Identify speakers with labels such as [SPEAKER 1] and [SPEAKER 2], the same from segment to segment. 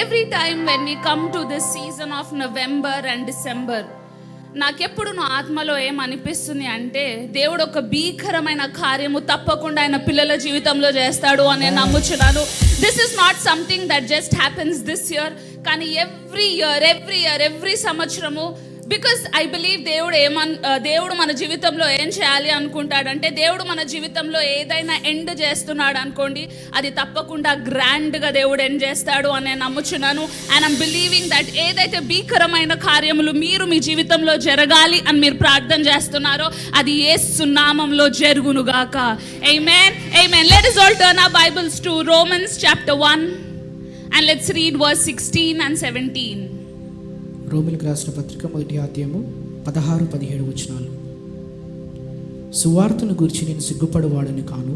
[SPEAKER 1] Every time when we come to this season of November and December, నాకెప్పుడు నా ఆత్మలో ఏమనిపిస్తుంది అంటే దేవుడు ఒక భీకరమైన కార్యము తప్పకుండా ఆయన పిల్లల జీవితంలో చేస్తాడు అని నేను నమ్ముచున్నాను. This is not something that just happens this year, కానీ ఎవ్రీ సంవత్సరము, బికాస్ ఐ బిలీవ్ దేవుడు మన జీవితంలో ఏం చేయాలి అనుకుంటాడంటే, దేవుడు మన జీవితంలో ఏదైనా ఎండ్ చేస్తున్నాడు అనుకోండి, అది తప్పకుండా గ్రాండ్గా దేవుడు ఎండ్ చేస్తాడు అని నేను నమ్ముచున్నాను. అండ్ ఐమ్ బిలీవింగ్ దట్ ఏదైతే భీకరమైన కార్యములు మీరు మీ జీవితంలో జరగాలి అని మీరు ప్రార్థన చేస్తున్నారో అది యేసు నామములో జరుగునుగాక. ఆమేన్, ఆమేన్. Let us all turn our Bibles to Romans chapter 1 and let's read verse 16 and 17.
[SPEAKER 2] రోమిలకు రాసిన పత్రిక 1వ అధ్యాయము 16-17 వచనాలు. సువార్తను గురించి నేను సిగ్గుపడవాడని కాను,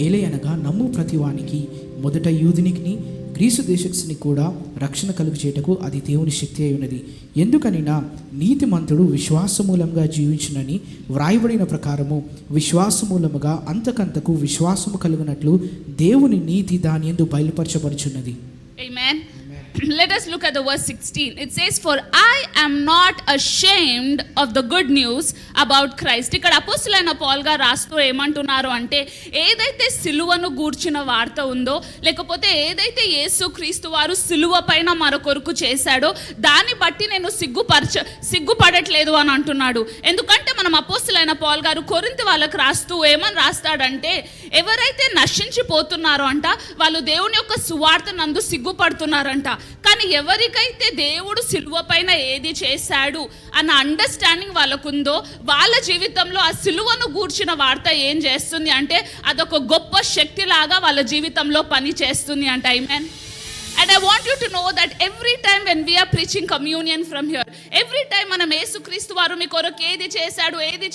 [SPEAKER 2] ఏలయనగా నమ్ము ప్రతివానికి మొదట యూదునికి గ్రీసు దేశస్థుని కూడా రక్షణ కలుగు చేయటకు అది దేవుని శక్తి అయి ఉన్నది. ఎందుకనినా నీతిమంతుడు విశ్వాసమూలంగా జీవించునని వ్రాయబడిన ప్రకారము విశ్వాసమూలముగా అంతకంతకు విశ్వాసము కలుగునట్లు దేవుని నీతి దాని యందు బయలుపరచబడుచున్నది.
[SPEAKER 1] Amen. Let us look at the verse 16. It says, "For I am not ashamed of the good news about Christ." ఇక్కడ అపోస్తలుడైన పౌలు గారు రాస్తూ ఏమంటున్నారు అంటే, ఏదైతే సిలువను గూర్చిన వార్త ఉందో, లేకపోతే ఏదైతే యేసుక్రీస్తు వారు సిలువ పైన మరొకరికి చేశాడో దాన్ని బట్టి నేను సిగ్గుపడట్లేదు అని అంటున్నాడు. ఎందుకంటే మనం అపోస్తలుడైన పౌలు గారు కొరింథీ వాళ్ళకి రాస్తూ ఏమని రాస్తాడంటే, ఎవరైతే నశించిపోతున్నారో అంట వాళ్ళు దేవుని యొక్క సువార్త నందు సిగ్గుపడుతున్నారంట. కానీ ఎవరికైతే దేవుడు సిలువ పైన ఏది చేశాడు అన్న అండర్స్టాండింగ్ వాళ్ళకుందో, వాళ్ళ జీవితంలో ఆ సిలువను గూర్చిన వార్త ఏం చేస్తుంది అంటే అదొక గొప్ప శక్తి లాగా వాళ్ళ జీవితంలో పని చేస్తుంది అంట. ఆమేన్. And I want you to know that every time when we are preaching communion from here, every time మనం యేసుక్రీస్తు వారు మీ కొరకు ఏది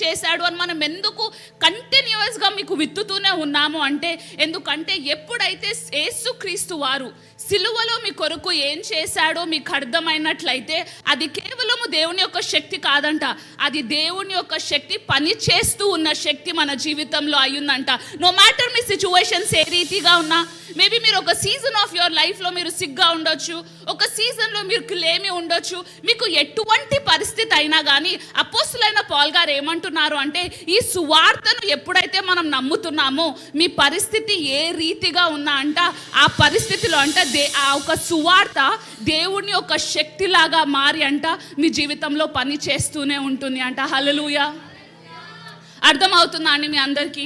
[SPEAKER 1] చేశాడు అని మనం ఎందుకు కంటిన్యూస్గా మీకు విత్తుతూనే ఉన్నాము అంటే, ఎందుకంటే ఎప్పుడైతే యేసుక్రీస్తు వారు సిలువలో మీ కొరకు ఏం చేశాడో మీకు అర్థమైనట్లయితే అది కేవలము దేవుని యొక్క శక్తి కాదంట, అది దేవుని యొక్క శక్తి పని చేస్తూ ఉన్న శక్తి మన జీవితంలో అయ్యిందంట. నో మ్యాటర్ మీ సిచ్యువేషన్స్ ఏ రీతిగా ఉన్నా, మేబీ మీరు ఒక సీజన్ ఆఫ్ యువర్ లైఫ్లో మీరు సిగ్గా ఉండొచ్చు, ఒక సీజన్లో మీరు లేమి ఉండొచ్చు, మీకు ఎటువంటి పరిస్థితి అయినా కానీ అపోస్తలుడైన పౌలు గారు ఏమంటున్నారు అంటే, ఈ సువార్తను ఎప్పుడైతే మనం నమ్ముతున్నామో మీ పరిస్థితి ఏ రీతిగా ఉన్నా అంట ఆ పరిస్థితిలో అంట ఆ ఒక సువార్త దేవుని ఒక శక్తిలాగా మారి అంట మీ జీవితంలో పని చేస్తూనే ఉంటుంది అంట. హల్లెలూయా. అర్థమవుతుందా అండి మీ అందరికీ?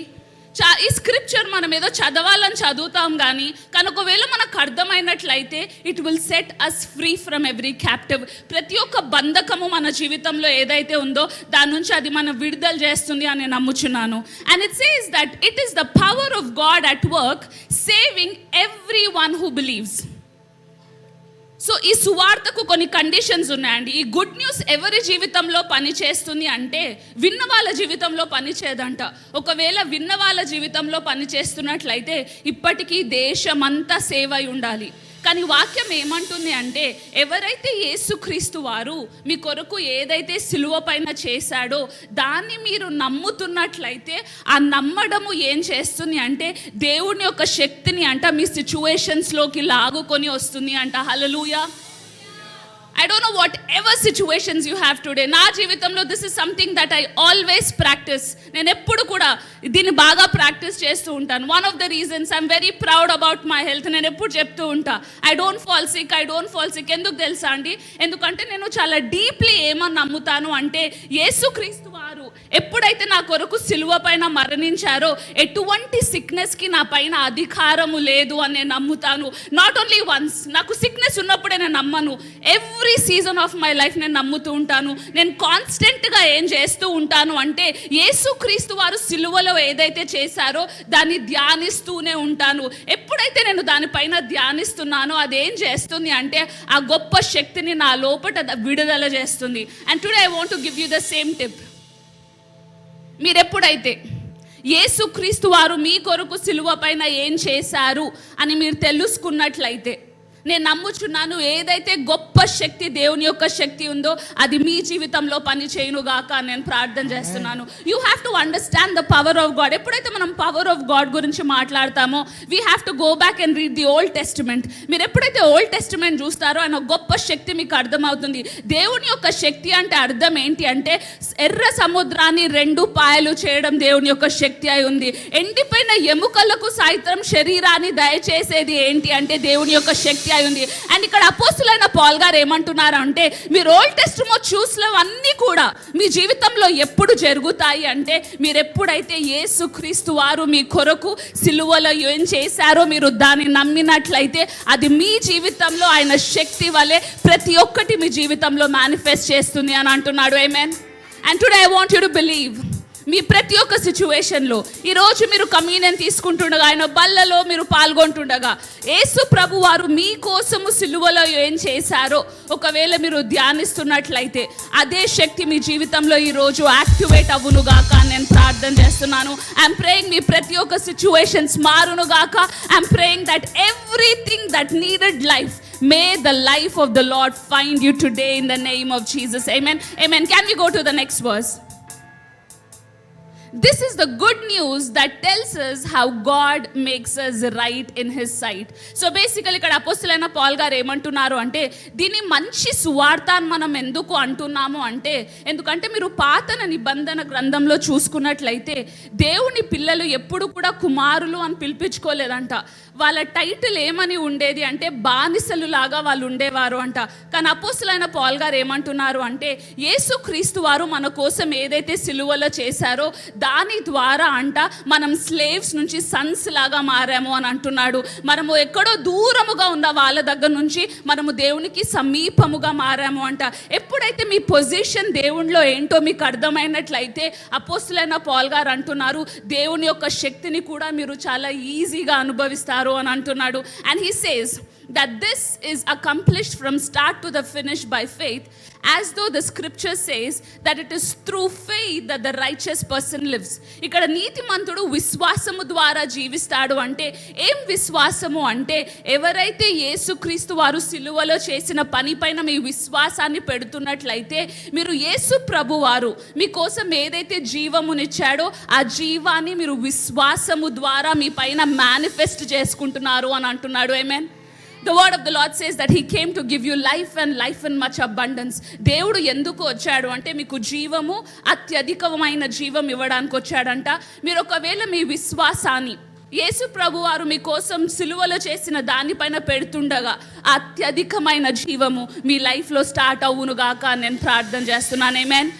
[SPEAKER 1] ఈ స్క్రిప్చర్ మనం ఏదో చదవాలని చదువుతాం కానీ ఒకవేళ మనకు అర్థమైనట్లయితే it will set us free from every captive. ప్రతి ఒక్క బంధకము మన జీవితంలో ఏదైతే ఉందో దాని నుంచి అది మనం విడుదల చేస్తుంది అని నమ్ముచున్నాను. And it says that it is the power of God at work saving everyone who believes. So ఈ సువార్తకు కొన్ని కండిషన్స్ ఉన్నాయండి. ఈ గుడ్ న్యూస్ ఎవరి జీవితంలో పని చేస్తుంది అంటే విన్న వాళ్ళ జీవితంలో పని చేయదంట. ఒకవేళ విన్న వాళ్ళ జీవితంలో పని చేస్తున్నట్లయితే ఇప్పటికీ దేశమంతా సేవ అయి ఉండాలి. కానీ వాక్యం ఏమంటుంది అంటే, ఎవరైతే యేసుక్రీస్తు వారు మీ కొరకు ఏదైతే సిలువ పైన చేశాడో దాన్ని మీరు నమ్ముతున్నట్లయితే ఆ నమ్మడము ఏం చేస్తుంది అంటే దేవుని యొక్క శక్తిని అంట మీ సిచ్యువేషన్స్లోకి లాగుకొని వస్తుంది అంట. హల్లెలూయా. I don't know whatever situations you have today. నా జీవితంలో this is something that I always practice. నేను ఎప్పుడు కూడా దీన్ని బాగా ప్రాక్టీస్ చేస్తూ ఉంటాను. One of the reasons I'm very proud about my health. నేను ఎప్పుడు చెప్తూ ఉంటా, I don't fall sick. ఎందుకు తెలుసా అండి? ఎందుకంటే నేను చాలా డీప్లీ ఏమని నమ్ముతాను అంటే, యేసుక్రీస్తు వారు ఎప్పుడైతే నా కొరకు సిలువ పైన మరణించారో ఎటువంటి సిక్నెస్కి నా పైన అధికారము లేదు అని నేను నమ్ముతాను. నాట్ ఓన్లీ వన్స్, నాకు సిక్నెస్ ఉన్నప్పుడే నేను నమ్మను, every season of my life నేను నమ్ముతూ ఉంటాను. నేను కాన్స్టెంట్గా ఏం చేస్తూ ఉంటాను అంటే యేసుక్రీస్తు వారు సిలువలో ఏదైతే చేశారో దాన్ని ధ్యానిస్తూనే ఉంటాను. ఎప్పుడైతే నేను దానిపైన ధ్యానిస్తున్నానో అదేం చేస్తుంది అంటే ఆ గొప్ప శక్తిని నా లోపట విడుదల చేస్తుంది. And today I want to give you the same tip. మీరు ఎప్పుడైతే యేసుక్రీస్తు వారు మీ కొరకు సిలువ పైన ఏం చేశారు అని మీరు తెలుసుకున్నట్లయితే నేను నమ్ముచున్నాను, ఏదైతే గొప్ప గొప్ప శక్తి, దేవుని యొక్క శక్తి ఉందో అది మీ జీవితంలో పని చేయునుగాక నేను ప్రార్థన చేస్తున్నాను. You have to understand the power of God. ఎప్పుడైతే మనం పవర్ ఆఫ్ గాడ్ గురించి మాట్లాడతామో we have to go back and read the old testament. మీరు ఎప్పుడైతే ఓల్డ్ టెస్టిమెంట్ చూస్తారో ఆయన గొప్ప శక్తి మీకు అర్థమవుతుంది. దేవుని యొక్క శక్తి అంటే అర్థం ఏంటి అంటే ఎర్ర సముద్రాన్ని 2 పాయలు చేయడం దేవుని యొక్క శక్తి అయి ఉంది. ఎండిపోయిన ఎముకలకు సైతం శరీరాన్ని దయచేసేది ఏంటి అంటే దేవుని యొక్క శక్తి అయి ఉంది. అండ్ ఇక్కడ అపోస్తులైన పౌలు గారు ఏమంటున్నారు అంటే మీరు ఓల్డ్ టెస్టిమెంట్ చూసినవన్నీ కూడా మీ జీవితంలో ఎప్పుడు జరుగుతాయి అంటే మీరు ఎప్పుడైతే యేసుక్రీస్తు వారు మీ కొరకు సిలువలో ఏం చేశారో మీరు దాన్ని నమ్మినట్లయితే అది మీ జీవితంలో ఆయన శక్తి వలె ప్రతి ఒక్కటి మీ జీవితంలో మేనిఫెస్ట్ చేస్తుంది అని అంటున్నాడు. Amen. And today I want you to believe మీ ప్రతి ఒక్క సిచ్యువేషన్లో ఈరోజు మీరు కమ్యూనియన్ తీసుకుంటుండగా, ఆయన బల్లలో మీరు పాల్గొంటుండగా యేసు ప్రభు వారు మీకోసము సిలువలో ఏం చేశారో ఒకవేళ మీరు ధ్యానిస్తున్నట్లయితే అదే శక్తి మీ జీవితంలో ఈరోజు యాక్టివేట్ అవ్వునుగాక నేను ప్రార్థన చేస్తున్నాను. ఐఎమ్ ప్రేయింగ్ మీ ప్రతి ఒక్క సిచ్యువేషన్స్ మారునుగాక. I'm praying that everything that needed life, may the life of the Lord find you today in the name of Jesus. Amen. Amen. Can we go to the next verse? This is the good news that tells us how God makes us right in his sight. So basically ఇక్కడ అపోస్తలుడైన పౌలు గారు ఏమంటున్నారు అంటే దీని మంచి సువార్త అని మనం ఎందుకు అంటున్నాము అంటే ఎందుకంటే మీరు పాత నిబంధన గ్రంథంలో చూసుకున్నట్లయితే దేవుని పిల్లలు ఎప్పుడు కూడా కుమారులు అని పిలిపించుకోలేదంట. వాళ్ళ టైటిల్ ఏమని ఉండేది అంటే బానిసలు లాగా వాళ్ళు ఉండేవారు అంట. కానీ అపోస్తలుడైన పౌలు గారు ఏమంటున్నారు అంటే యేసుక్రీస్తు వారు మన కోసం ఏదైతే సిలువలో చేశారో దాని ద్వారా అంట మనం స్లేవ్స్ నుంచి సన్స్ లాగా మారాము అని అంటున్నాడు. మనము ఎక్కడో దూరముగా ఉన్న వాళ్ళ దగ్గర నుంచి మనము దేవునికి సమీపముగా మారాము అంట. ఎప్పుడైతే మీ పొజిషన్ దేవునిలో ఏంటో మీకు అర్థమైనట్లయితే అపోస్తలుడైన పౌలు గారు అంటున్నారు దేవుని యొక్క శక్తిని కూడా మీరు చాలా ఈజీగా అనుభవిస్తారు అని అంటున్నాడు. And he says that this is accomplished from start to the finish by faith, as though the scripture says that it is through faith that the righteous person lives. ఇక్కడ నీతిమంతుడు విశ్వాసము ద్వారా జీవిస్తాడు అంటే ఏం విశ్వాసము అంటే ఎవరైతే యేసుక్రీస్తు వారు సిలువలో చేసిన పని పైన మీ విశ్వాసాన్ని పెడుతున్నట్లయితే మీరు యేసు ప్రభు వారు మీకోసం ఏదైతే జీవమునిచ్చాడో ఆ జీవాన్ని మీరు విశ్వాసము ద్వారా మీ పైన మేనిఫెస్ట్ చేసుకుంటున్నారు అని అంటున్నాడు. ఆమేన్. The word of the Lord says that he came to give you life and life in much abundance. దేవుడు ఎందుకు వచ్చాడు అంటే మీకు జీవము, అత్యధికమైన జీవం ఇవ్వడానికి వచ్చాడంట. మీరు ఒకవేళ మీ విశ్వాసాన్ని యేసు ప్రభు వారు మీకోసం సిలువలో చేసిన దానిపైన పెడుతుండగా అత్యధికమైన జీవము మీ లైఫ్లో స్టార్ట్ అవ్వునుగాక నేను ప్రార్థన చేస్తున్నాను. ఆమేన్.